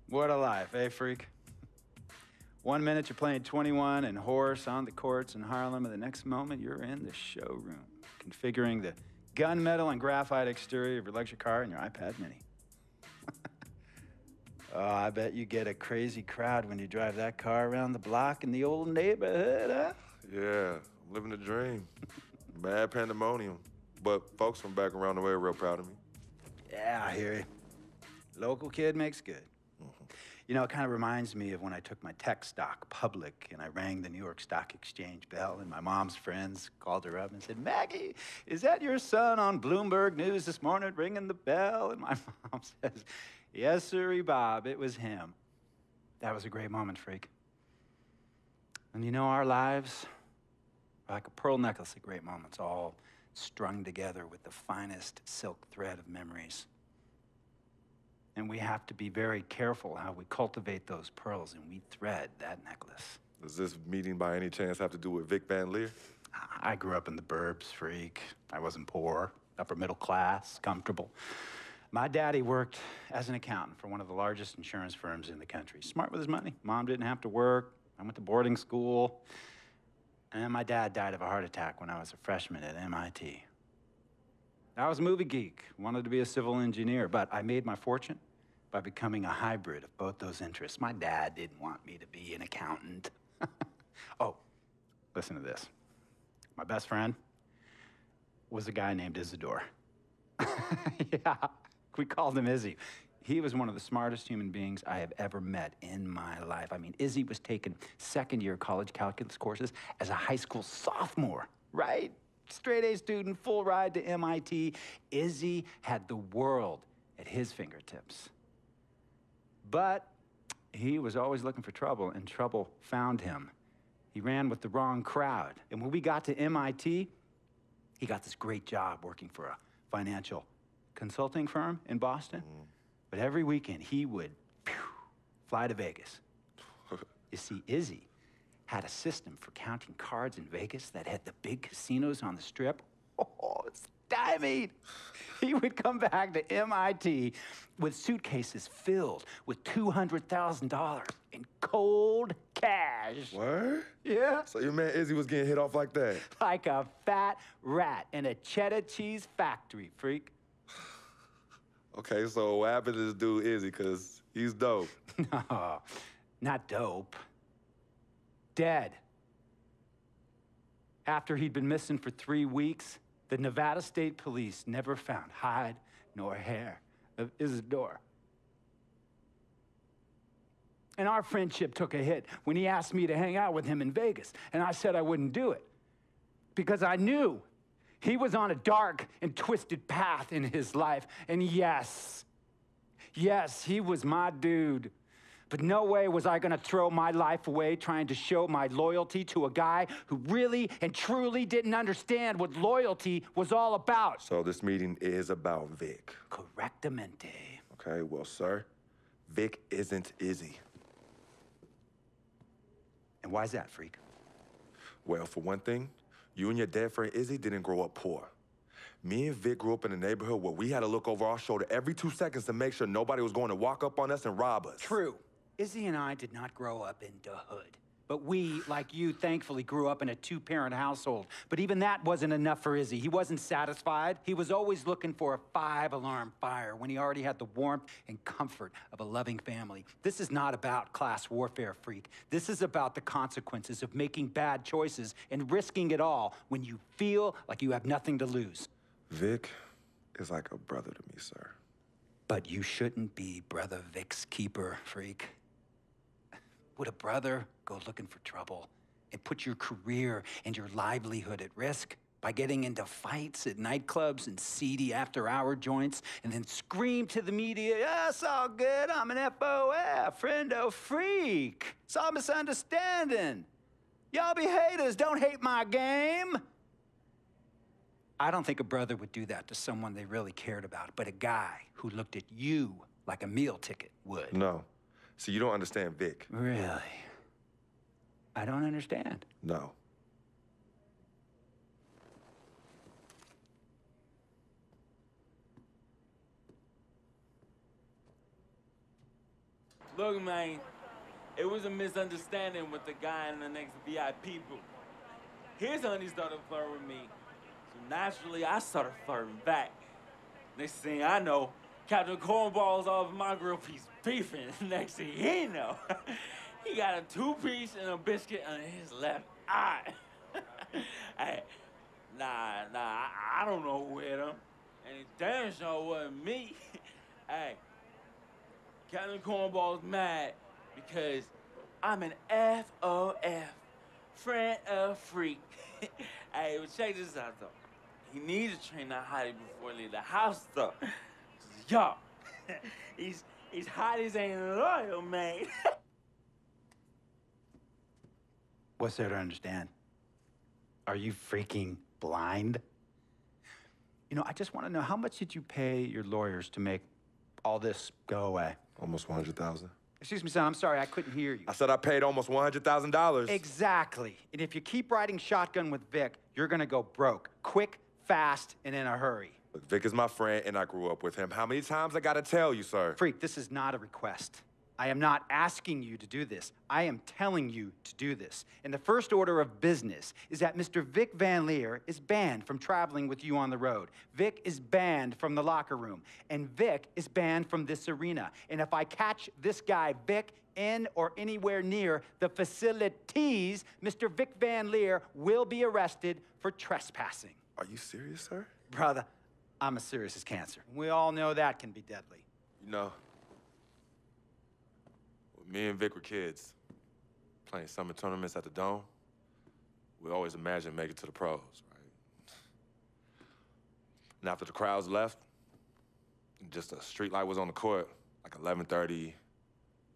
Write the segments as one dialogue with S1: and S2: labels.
S1: What a life, eh, freak? 1 minute you're playing 21 and horse on the courts in Harlem, and the next moment you're in the showroom, configuring the gunmetal and graphite exterior of your luxury car and your iPad mini. Oh, I bet you get a crazy crowd when you drive that car around the block in the old neighborhood, huh?
S2: Yeah, I'm living the dream. Mad pandemonium. But folks from back around the way are real proud of me.
S1: Yeah, I hear you. Local kid makes good. You know, it kind of reminds me of when I took my tech stock public and I rang the New York Stock Exchange bell, and my mom's friends called her up and said, "Maggie, is that your son on Bloomberg News this morning ringing the bell?" And my mom says, "Yes, sirree, Bob, it was him." That was a great moment, freak. And you know, our lives are like a pearl necklace of great moments, all strung together with the finest silk thread of memories. And we have to be very careful how we cultivate those pearls and we thread that necklace.
S2: Does this meeting by any chance have to do with Vic Van Leer?
S1: I grew up in the burbs, freak. I wasn't poor, upper middle class, comfortable. My daddy worked as an accountant for one of the largest insurance firms in the country. Smart with his money. Mom didn't have to work. I went to boarding school. And my dad died of a heart attack when I was a freshman at MIT. I was a movie geek, wanted to be a civil engineer, but I made my fortune by becoming a hybrid of both those interests. My dad didn't want me to be an accountant. Oh, listen to this. My best friend was a guy named Isidore. Yeah, we called him Izzy. He was one of the smartest human beings I have ever met in my life. I mean, Izzy was taking second-year college calculus courses as a high school sophomore, right? Straight A student, full ride to MIT. Izzy had the world at his fingertips. But he was always looking for trouble, and trouble found him. He ran with the wrong crowd. And when we got to MIT, he got this great job working for a financial consulting firm in Boston. But every weekend, he would fly to Vegas. You see, Izzy had a system for counting cards in Vegas that had the big casinos on the Strip. Oh, stymied. He would come back to MIT with suitcases filled with $200,000 in cold cash.
S2: What?
S1: Yeah.
S2: So your man Izzy was getting hit off like that?
S1: Like a fat rat in a cheddar cheese factory, freak.
S2: Okay, so what happened to this dude Izzy, because he's dope?
S1: No, not dope. Dead. After he'd been missing for 3 weeks, the Nevada State Police never found hide nor hair of Isidore. And our friendship took a hit when he asked me to hang out with him in Vegas, and I said I wouldn't do it because I knew he was on a dark and twisted path in his life. And yes, he was my dude. But no way was I gonna throw my life away trying to show my loyalty to a guy who really and truly didn't understand what loyalty was all about.
S2: So this meeting is about Vic.
S1: Correctamente.
S2: Okay, well, sir, Vic isn't Izzy.
S1: And why's that, freak?
S2: Well, for one thing, you and your dead friend Izzy didn't grow up poor. Me and Vic grew up in a neighborhood where we had to look over our shoulder every 2 seconds to make sure nobody was going to walk up on us and rob us.
S1: True. Izzy and I did not grow up in the hood. But we, like you, thankfully grew up in a 2-parent household. But even that wasn't enough for Izzy. He wasn't satisfied. He was always looking for a 5-alarm fire when he already had the warmth and comfort of a loving family. This is not about class warfare, freak. This is about the consequences of making bad choices and risking it all when you feel like you have nothing to lose.
S2: Vic is like a brother to me, sir.
S1: But you shouldn't be Brother Vic's keeper, freak. Would a brother go looking for trouble and put your career and your livelihood at risk by getting into fights at nightclubs and seedy after-hour joints and then scream to the media, "Yeah, it's all good, I'm an FOF, friendo freak. It's all misunderstanding. Y'all be haters, don't hate my game." I don't think a brother would do that to someone they really cared about, but a guy who looked at you like a meal ticket would.
S2: No. See, you don't understand Vic.
S1: Really? I don't understand.
S2: No.
S3: Look, man, it was a misunderstanding with the guy in the next VIP booth. His honey started flirting with me, so naturally I started flirting back. Next thing I know, Captain Cornball's off my grill piece beefing. Next thing he know, he got a 2-piece and a biscuit on his left eye. Hey, I don't know who hit him. And it damn sure wasn't me. Hey, Captain Cornball's mad because I'm an FOF, friend of freak. Hey, but check this out, though. He needs to train that hottie before he leave the house, though. Yo, he's hot as ain't loyal, man.
S1: What's there to understand? Are you freaking blind? You know, I just want to know, how much did you pay your lawyers to make all this go away?
S2: Almost $100,000.
S1: Excuse me, son, I'm sorry, I couldn't hear you.
S2: I said I paid almost $100,000.
S1: Exactly. And if you keep riding shotgun with Vic, you're gonna go broke. Quick, fast, and in a hurry.
S2: Look, Vic is my friend, and I grew up with him. How many times I gotta tell you, sir?
S1: Freak, this is not a request. I am not asking you to do this. I am telling you to do this. And the first order of business is that Mr. Vic Van Leer is banned from traveling with you on the road. Vic is banned from the locker room. And Vic is banned from this arena. And if I catch this guy, Vic, in or anywhere near the facilities, Mr. Vic Van Leer will be arrested for trespassing.
S2: Are you serious, sir?
S1: Brother, I'm as serious as cancer. We all know that can be deadly.
S2: You know, when me and Vic were kids, playing summer tournaments at the Dome, we always imagined making it to the pros, right? And after the crowds left, just a street light was on the court, like 11:30,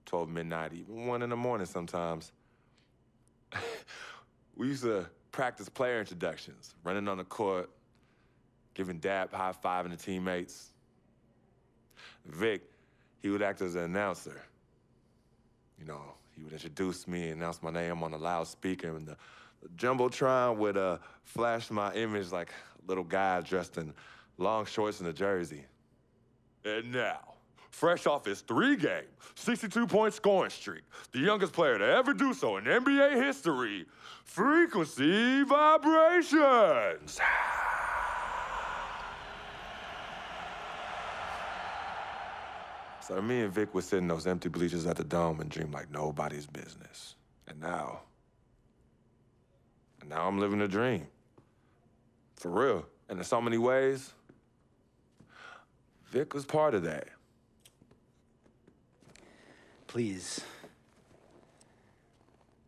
S2: 12 midnight, even 1 in the morning sometimes. We used to practice player introductions, running on the court, giving dab high-fiving the teammates. Vic, he would act as an announcer. You know, he would introduce me, announce my name on the loudspeaker, and the Jumbotron would flash my image like a little guy dressed in long shorts and a jersey. And now, fresh off his 3-game, 62-point scoring streak, the youngest player to ever do so in NBA history, Frequency Vibrations. So me and Vic would sit in those empty bleachers at the Dome and dream like nobody's business. And now I'm living a dream. For real. And in so many ways, Vic was part of that.
S1: Please,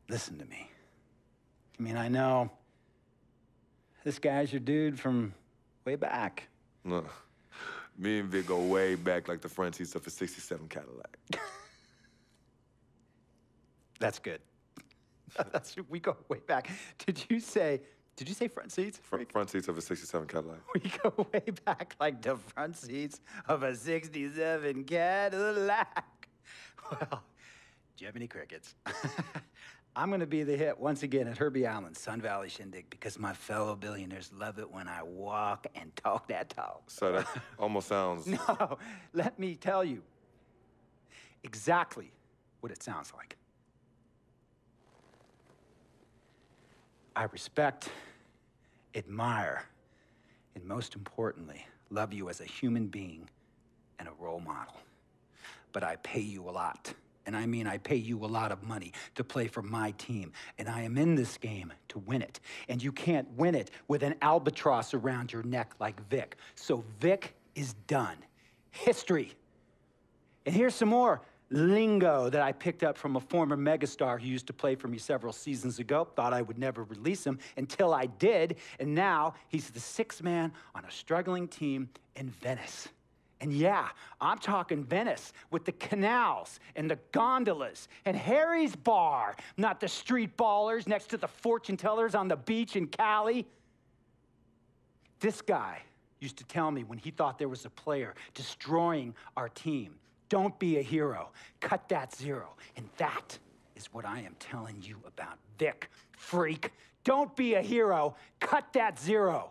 S1: listen to me. I mean, I know this guy's your dude from way back.
S2: Look, me and Vic go way back like the front seats of a 67 Cadillac.
S1: That's good. We go way back. Did you say front seats?
S2: Front seats of a 67 Cadillac.
S1: We go way back like the front seats of a 67 Cadillac. Well, do you have any crickets? I'm gonna be the hit once again at Herbie Allen's Sun Valley Shindig because my fellow billionaires love it when I walk and talk that talk.
S2: So that almost sounds...
S1: No, let me tell you exactly what it sounds like. I respect, admire, and most importantly, love you as a human being and a role model. But I pay you a lot. And I mean, I pay you a lot of money to play for my team. And I am in this game to win it. And you can't win it with an albatross around your neck like Vic. So Vic is done. History. And here's some more lingo that I picked up from a former megastar who used to play for me several seasons ago. Thought I would never release him until I did. And now he's the 6th man on a struggling team in Venice. And yeah, I'm talking Venice with the canals and the gondolas and Harry's Bar, not the street ballers next to the fortune tellers on the beach in Cali. This guy used to tell me when he thought there was a player destroying our team, don't be a hero, cut that zero. And that is what I am telling you about Vic, freak. Don't be a hero, cut that zero.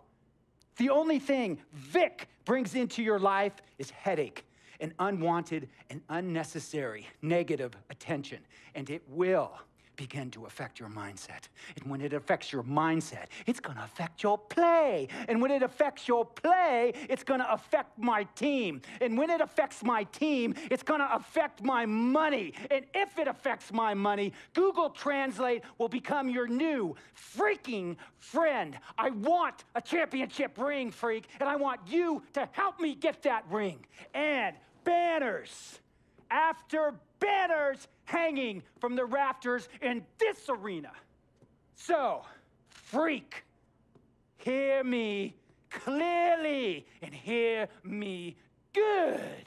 S1: The only thing Vic brings into your life is headache. and unwanted and unnecessary negative attention, and it will begin to affect your mindset. And when it affects your mindset, it's gonna affect your play. And when it affects your play, it's gonna affect my team. And when it affects my team, it's gonna affect my money. And if it affects my money, Google Translate will become your new freaking friend. I want a championship ring, freak, and I want you to help me get that ring. And banners after banners hanging from the rafters in this arena. So, freak, hear me clearly and hear me good.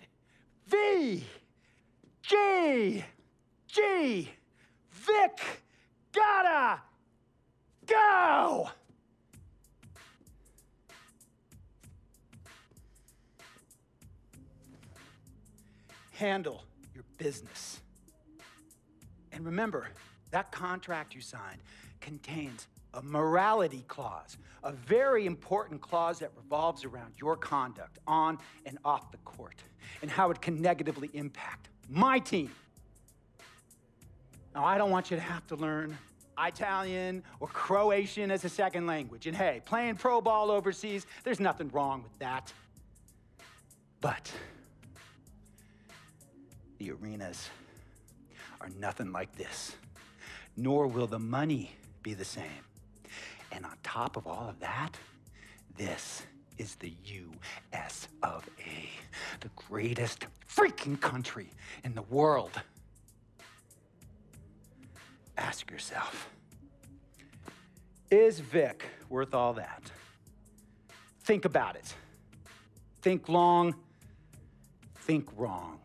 S1: V, G, Vic, gotta go. Handle your business. And remember, that contract you signed contains a morality clause, a very important clause that revolves around your conduct on and off the court, and how it can negatively impact my team. Now, I don't want you to have to learn Italian or Croatian as a second language. And hey, playing pro ball overseas, there's nothing wrong with that. But the arenas are nothing like this, nor will the money be the same. And on top of all of that, this is the US of A, the greatest freaking country in the world. Ask yourself, is Vic worth all that? Think about it. Think long, think wrong.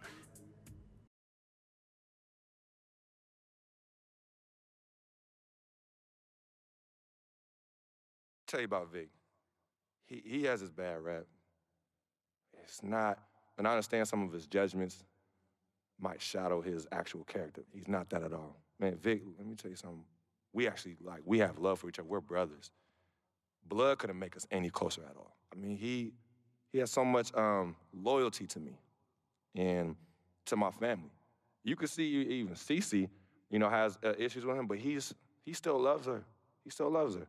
S2: Tell you about Vic. He has his bad rap. It's not, and I understand some of his judgments might shadow his actual character. He's not that at all. Man, Vic, let me tell you something. We actually, we have love for each other. We're brothers. Blood couldn't make us any closer at all. I mean, he has so much loyalty to me and to my family. You could see even Cece, has issues with him, but he still loves her. He still loves her.